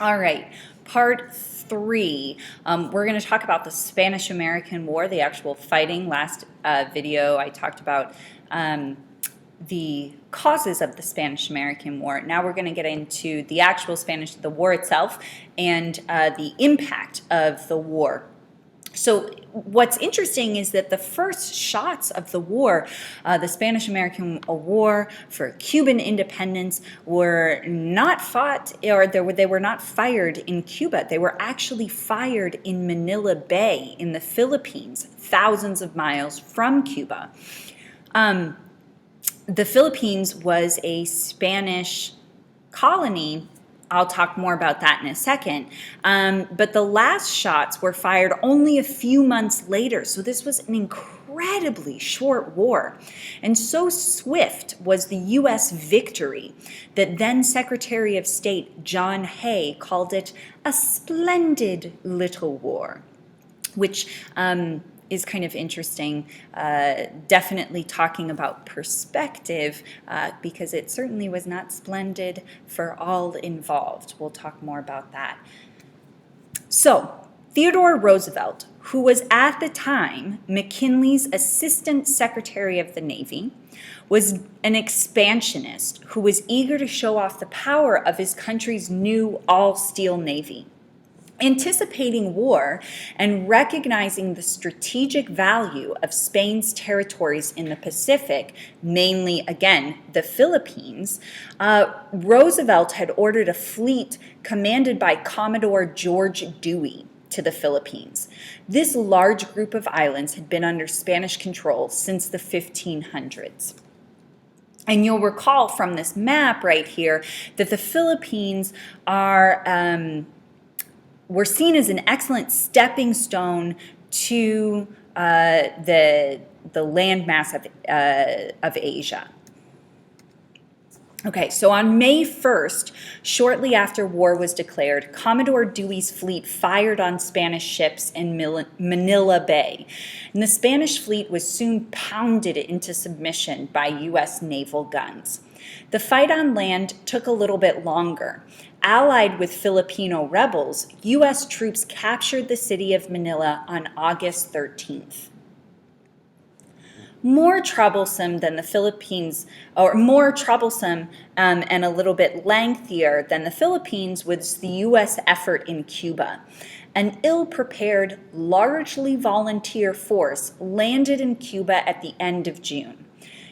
All right, part three. We're going to talk about the Spanish-American War, the actual fighting. Last video, I talked about the causes of the Spanish-American War. Now we're going to get into the actual the war itself, and the impact of the war. So what's interesting is that the first shots of the war, the Spanish-American War for Cuban independence, were not fought, or they were not fired in Cuba. They were actually fired in Manila Bay in the Philippines, thousands of miles from Cuba. The Philippines was a Spanish colony. I'll talk more about that in a second. But the last shots were fired only a few months later. So this was an incredibly short war. And so swift was the U.S. victory that then Secretary of State John Hay called it a splendid little war, which is kind of interesting, definitely talking about perspective, because it certainly was not splendid for all involved. We'll talk more about that. So, Theodore Roosevelt, who was at the time McKinley's Assistant Secretary of the Navy, was an expansionist who was eager to show off the power of his country's new all-steel Navy. Anticipating war and recognizing the strategic value of Spain's territories in the Pacific, mainly, again, the Philippines, Roosevelt had ordered a fleet commanded by Commodore George Dewey to the Philippines. This large group of islands had been under Spanish control since the 1500s. And you'll recall from this map right here that the Philippines were seen as an excellent stepping stone to the landmass of Asia. Okay, so on May 1st, shortly after war was declared, Commodore Dewey's fleet fired on Spanish ships in Manila Bay, and the Spanish fleet was soon pounded into submission by U.S. naval guns. The fight on land took a little bit longer. Allied with Filipino rebels, U.S. troops captured the city of Manila on August 13th. More troublesome than the Philippines, or more troublesome and a little bit lengthier than the Philippines, was the U.S. effort in Cuba. An ill-prepared, largely volunteer force landed in Cuba at the end of June.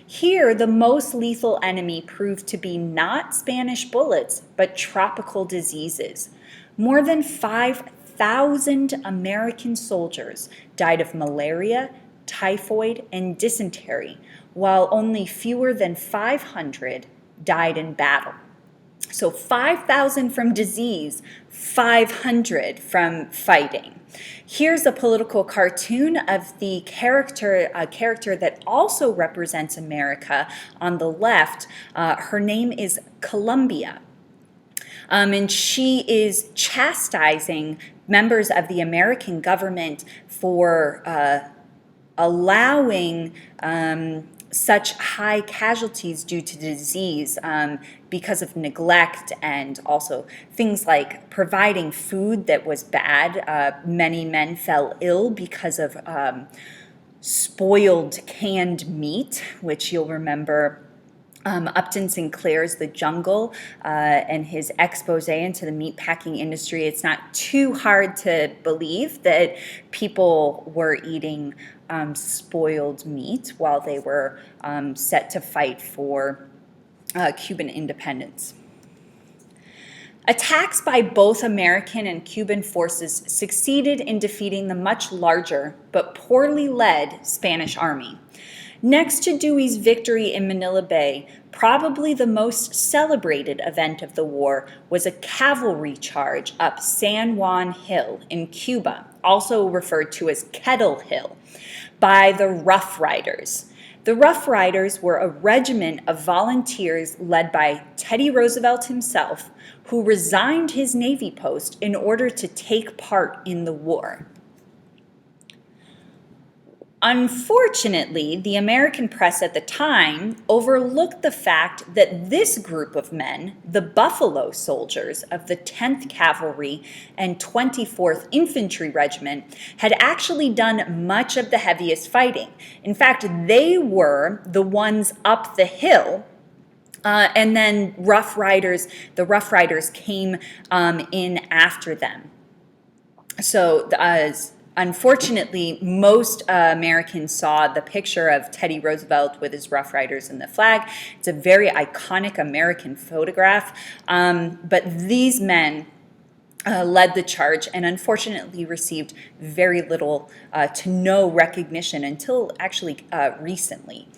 Here, the most lethal enemy proved to be not Spanish bullets, but tropical diseases. More than 5,000 American soldiers died of malaria, typhoid, and dysentery, while only fewer than 500 died in battle. So 5,000 from disease, 500 from fighting. Here's a political cartoon of a character that also represents America on the left. Her name is Columbia. And she is chastising members of the American government for allowing such high casualties due to disease because of neglect, and also things like providing food that was bad. Many men fell ill because of spoiled canned meat, which you'll remember Upton Sinclair's The Jungle and his expose into the meatpacking industry. It's not too hard to believe that people were eating spoiled meat while they were set to fight for Cuban independence. Attacks by both American and Cuban forces succeeded in defeating the much larger but poorly led Spanish army. Next to Dewey's victory in Manila Bay, probably the most celebrated event of the war was a cavalry charge up San Juan Hill in Cuba, also referred to as Kettle Hill, by the Rough Riders. The Rough Riders were a regiment of volunteers led by Teddy Roosevelt himself, who resigned his Navy post in order to take part in the war. Unfortunately, the American press at the time overlooked the fact that this group of men, the Buffalo Soldiers of the 10th Cavalry and 24th Infantry Regiment, had actually done much of the heaviest fighting. In fact, they were the ones up the hill. And then the Rough Riders came in after them. So unfortunately, most Americans saw the picture of Teddy Roosevelt with his Rough Riders and the flag. It's a very iconic American photograph. But these men led the charge and unfortunately received very little to no recognition until actually recently.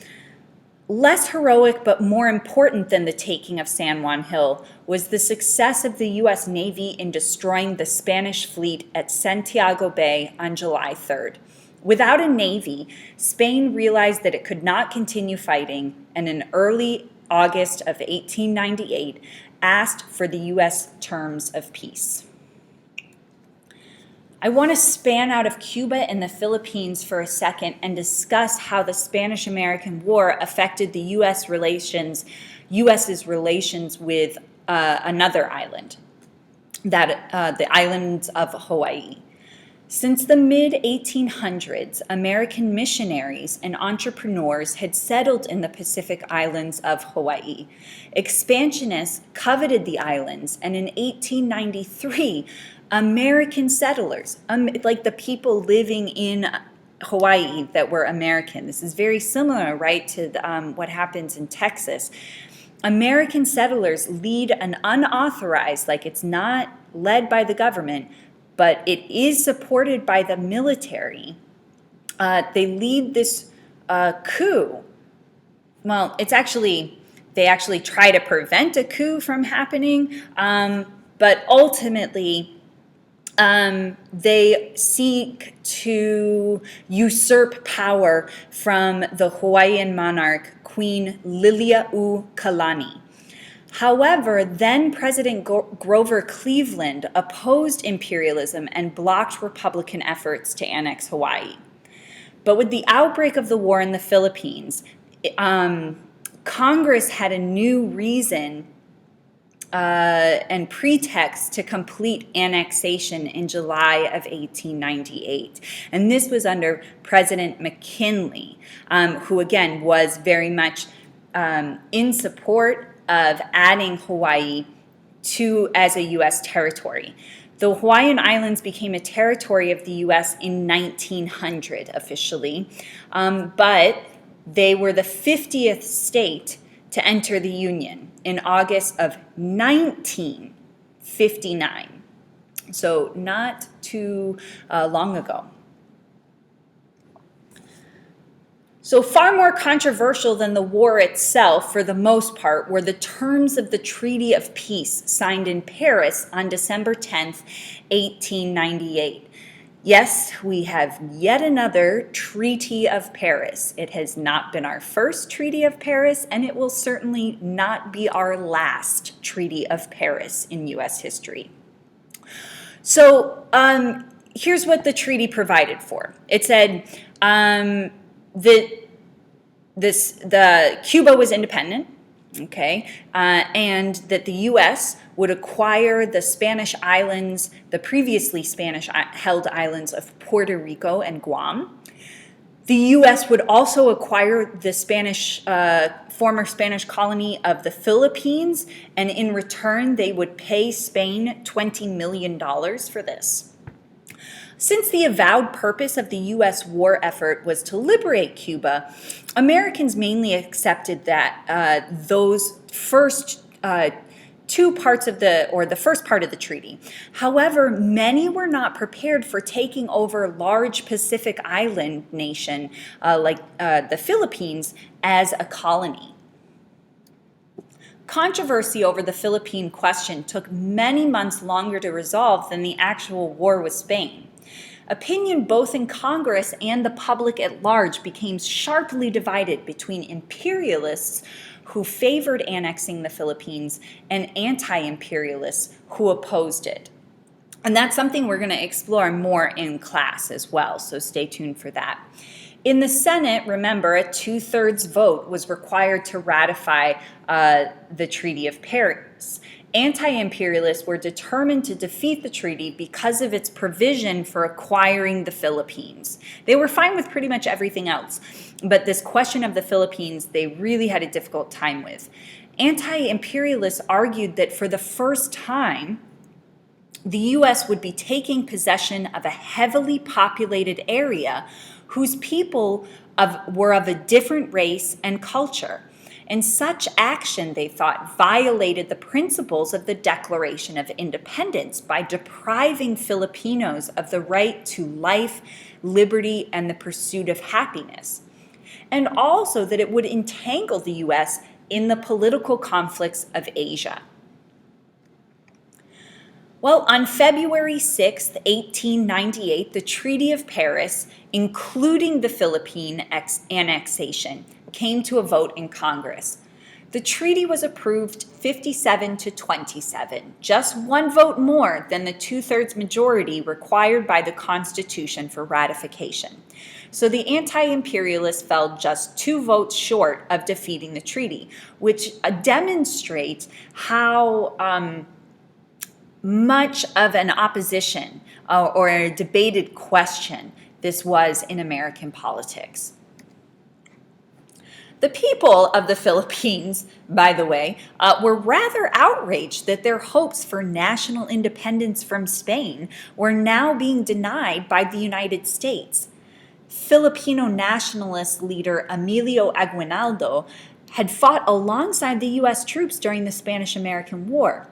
Less heroic but more important than the taking of San Juan Hill was the success of the U.S. Navy in destroying the Spanish fleet at Santiago Bay on July 3rd. Without a navy, Spain realized that it could not continue fighting, and in early August of 1898 asked for the U.S. terms of peace. I want to span out of Cuba and the Philippines for a second and discuss how the Spanish-American War affected the U.S.'s relations with another island, the island of Hawaii. Since the mid-1800s, American missionaries and entrepreneurs had settled in the Pacific islands of Hawaii. Expansionists coveted the islands, and in 1893, American settlers, like the people living in Hawaii that were American. This is very similar, right, to what happens in Texas. American settlers lead an unauthorized, like it's not led by the government, but it is supported by the military. They lead this coup. Well, they actually try to prevent a coup from happening, but ultimately, they seek to usurp power from the Hawaiian monarch, Queen Liliuokalani. However, then President Grover Cleveland opposed imperialism and blocked Republican efforts to annex Hawaii. But with the outbreak of the war in the Philippines, Congress had a new reason and pretext to complete annexation in July of 1898. And this was under President McKinley, who again was very much in support of adding Hawaii as a U.S. territory. The Hawaiian Islands became a territory of the U.S. in 1900 officially, but they were the 50th state to enter the Union in August of 1959. So not too long ago. So far more controversial than the war itself, for the most part, were the terms of the Treaty of Peace signed in Paris on December 10th, 1898. Yes, we have yet another Treaty of Paris. It has not been our first Treaty of Paris, and it will certainly not be our last Treaty of Paris in U.S. history. So here's what the treaty provided for. It said that Cuba was independent, okay, and that the U.S. would acquire the Spanish islands, the previously Spanish-held islands of Puerto Rico and Guam. The U.S. would also acquire the former Spanish colony of the Philippines, and in return, they would pay Spain $20 million for this. Since the avowed purpose of the U.S. war effort was to liberate Cuba, Americans mainly accepted that those first the first part of the treaty. However, many were not prepared for taking over large Pacific island nation like the Philippines as a colony. Controversy over the Philippine question took many months longer to resolve than the actual war with Spain. Opinion both in Congress and the public at large became sharply divided between imperialists who favored annexing the Philippines and anti-imperialists who opposed it. And that's something we're going to explore more in class as well, so stay tuned for that. In the Senate, remember, a 2/3 vote was required to ratify the Treaty of Paris. Anti-imperialists were determined to defeat the treaty because of its provision for acquiring the Philippines. They were fine with pretty much everything else, but this question of the Philippines, they really had a difficult time with. Anti-imperialists argued that for the first time, the U.S. would be taking possession of a heavily populated area whose people were of a different race and culture. And such action, they thought, violated the principles of the Declaration of Independence by depriving Filipinos of the right to life, liberty, and the pursuit of happiness. And also that it would entangle the U.S. in the political conflicts of Asia. Well, on February 6, 1898, the Treaty of Paris, including the Philippine annexation, came to a vote in Congress. The treaty was approved 57 to 27, just one vote more than the 2/3 majority required by the Constitution for ratification. So the anti-imperialists fell just 2 votes short of defeating the treaty, which demonstrates how much of an opposition or a debated question this was in American politics. The people of the Philippines, by the way, were rather outraged that their hopes for national independence from Spain were now being denied by the United States. Filipino nationalist leader Emilio Aguinaldo had fought alongside the U.S. troops during the Spanish-American War.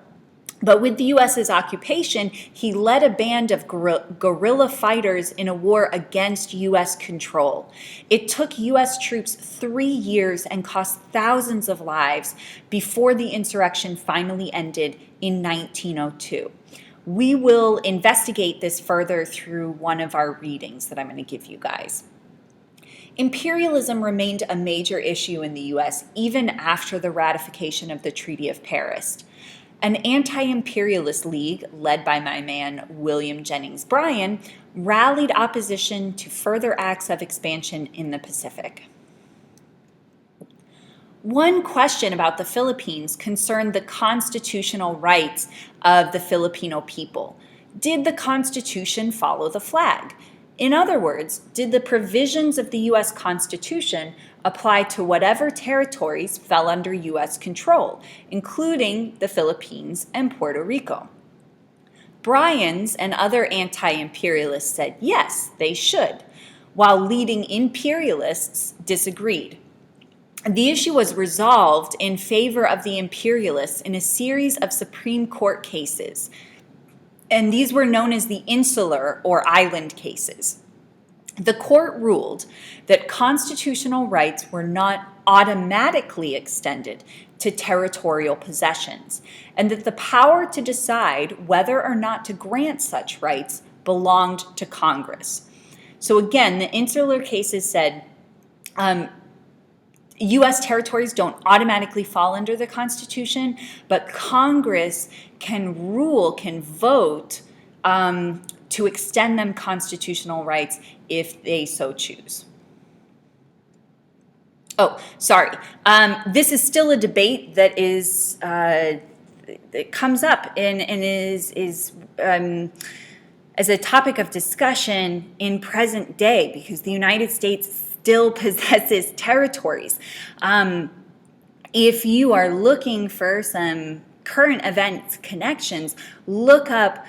But with the U.S.'s occupation, he led a band of guerrilla fighters in a war against U.S. control. It took U.S. troops 3 years and cost thousands of lives before the insurrection finally ended in 1902. We will investigate this further through one of our readings that I'm going to give you guys. Imperialism remained a major issue in the U.S. even after the ratification of the Treaty of Paris. An anti-imperialist league, led by my man William Jennings Bryan, rallied opposition to further acts of expansion in the Pacific. One question about the Philippines concerned the constitutional rights of the Filipino people. Did the Constitution follow the flag? In other words, did the provisions of the U.S. Constitution apply to whatever territories fell under U.S. control, including the Philippines and Puerto Rico? Bryans and other anti-imperialists said yes, they should, while leading imperialists disagreed. The issue was resolved in favor of the imperialists in a series of Supreme Court cases, and these were known as the insular or island cases. The court ruled that constitutional rights were not automatically extended to territorial possessions, and that the power to decide whether or not to grant such rights belonged to Congress. So again, the insular cases said U.S. territories don't automatically fall under the Constitution, but Congress can rule, can vote to extend them constitutional rights if they so choose. Oh, sorry. This is still a debate that is it comes up and is as a topic of discussion in present day, because the United States still possesses territories. If you are looking for some current events connections, look up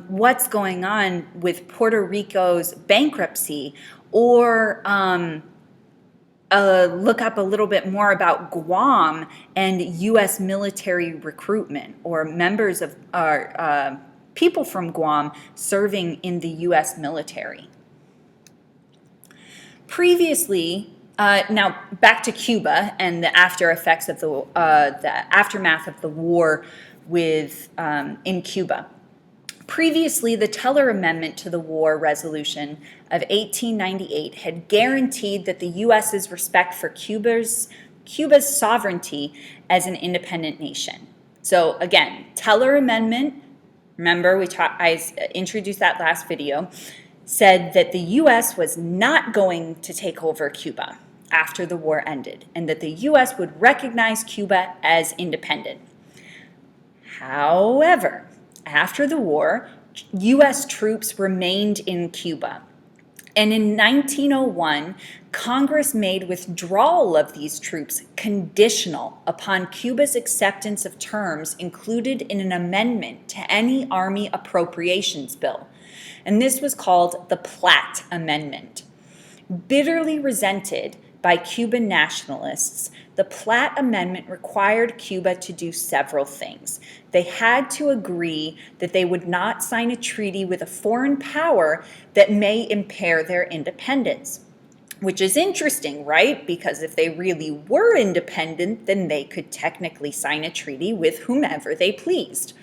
what's going on with Puerto Rico's bankruptcy, or look up a little bit more about Guam and U.S. military recruitment, or members of people from Guam serving in the U.S. military. Previously, now back to Cuba and the after effects of the aftermath of the war with in Cuba. Previously, the Teller Amendment to the War Resolution of 1898 had guaranteed that the U.S.'s respect for Cuba's sovereignty as an independent nation. So again, Teller Amendment. Remember, I introduced that last video. said that the U.S. was not going to take over Cuba after the war ended, and that the U.S. would recognize Cuba as independent. However, after the war, U.S. troops remained in Cuba. And in 1901, Congress made withdrawal of these troops conditional upon Cuba's acceptance of terms included in an amendment to any Army appropriations bill. And this was called the Platt Amendment. Bitterly resented by Cuban nationalists, the Platt Amendment required Cuba to do several things. They had to agree that they would not sign a treaty with a foreign power that may impair their independence. Which is interesting, right? Because if they really were independent, then they could technically sign a treaty with whomever they pleased.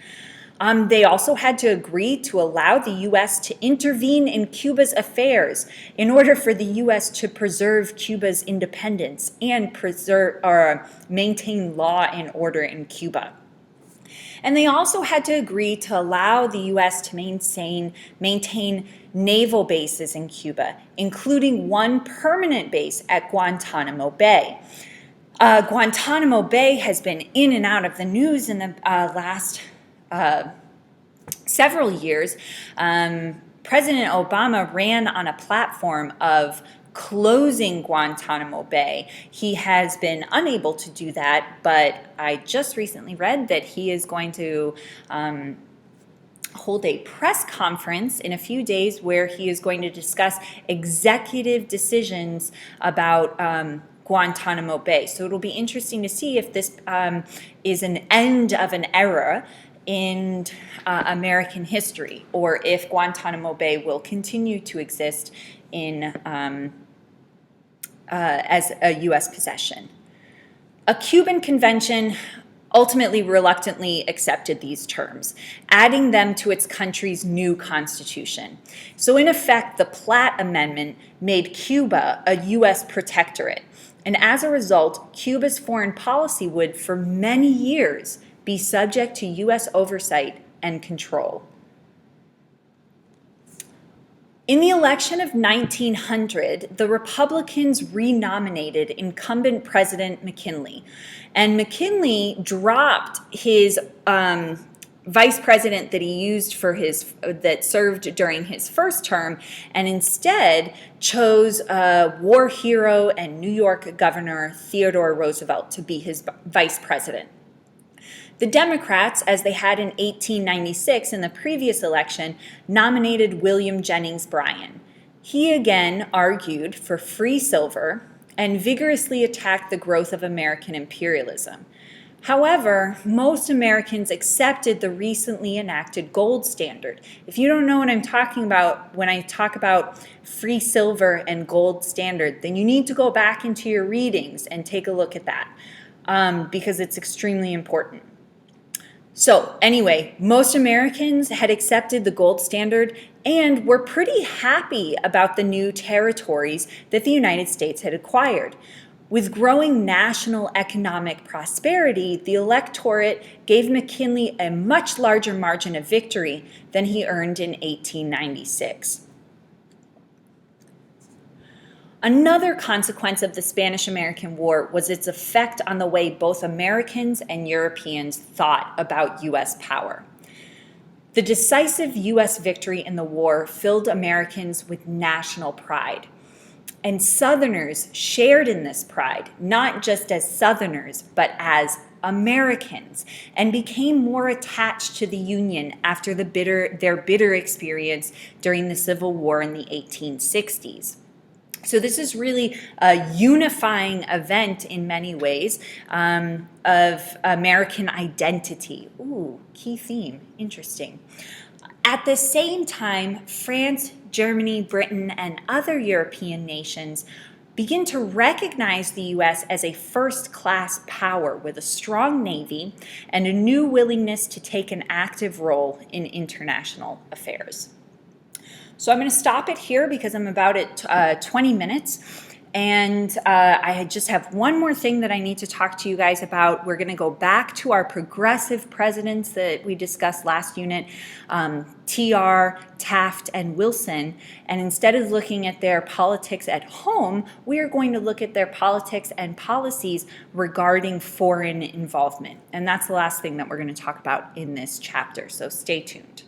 They also had to agree to allow the U.S. to intervene in Cuba's affairs in order for the U.S. to preserve Cuba's independence and maintain law and order in Cuba. And they also had to agree to allow the U.S. to maintain naval bases in Cuba, including one permanent base at Guantanamo Bay. Guantanamo Bay has been in and out of the news in the last several years. President Obama ran on a platform of closing Guantanamo Bay. He has been unable to do that, but I just recently read that he is going to hold a press conference in a few days where he is going to discuss executive decisions about Guantanamo Bay. So it'll be interesting to see if this is an end of an era in American history, or if Guantanamo Bay will continue to exist in as a U.S. possession. A Cuban convention ultimately reluctantly accepted these terms, adding them to its country's new constitution. So in effect, the Platt Amendment made Cuba a U.S. protectorate, and as a result, Cuba's foreign policy would, for many years, be subject to U.S. oversight and control. In the election of 1900, the Republicans renominated incumbent President McKinley, and McKinley dropped his vice president that he used that served during his first term, and instead chose war hero and New York Governor Theodore Roosevelt to be his vice president. The Democrats, as they had in 1896 in the previous election, nominated William Jennings Bryan. He again argued for free silver and vigorously attacked the growth of American imperialism. However, most Americans accepted the recently enacted gold standard. If you don't know what I'm talking about when I talk about free silver and gold standard, then you need to go back into your readings and take a look at that because it's extremely important. So anyway, most Americans had accepted the gold standard and were pretty happy about the new territories that the United States had acquired. With growing national economic prosperity, the electorate gave McKinley a much larger margin of victory than he earned in 1896. Another consequence of the Spanish-American War was its effect on the way both Americans and Europeans thought about U.S. power. The decisive U.S. victory in the war filled Americans with national pride. And Southerners shared in this pride, not just as Southerners, but as Americans, and became more attached to the Union after their bitter experience during the Civil War in the 1860s. So this is really a unifying event in many ways of American identity. Ooh, key theme, interesting. At the same time, France, Germany, Britain, and other European nations begin to recognize the U.S. as a first-class power with a strong navy and a new willingness to take an active role in international affairs. So I'm going to stop it here because I'm about at 20 minutes. And I just have one more thing that I need to talk to you guys about. We're going to go back to our progressive presidents that we discussed last unit, TR, Taft, and Wilson. And instead of looking at their politics at home, we are going to look at their politics and policies regarding foreign involvement. And that's the last thing that we're going to talk about in this chapter. So stay tuned.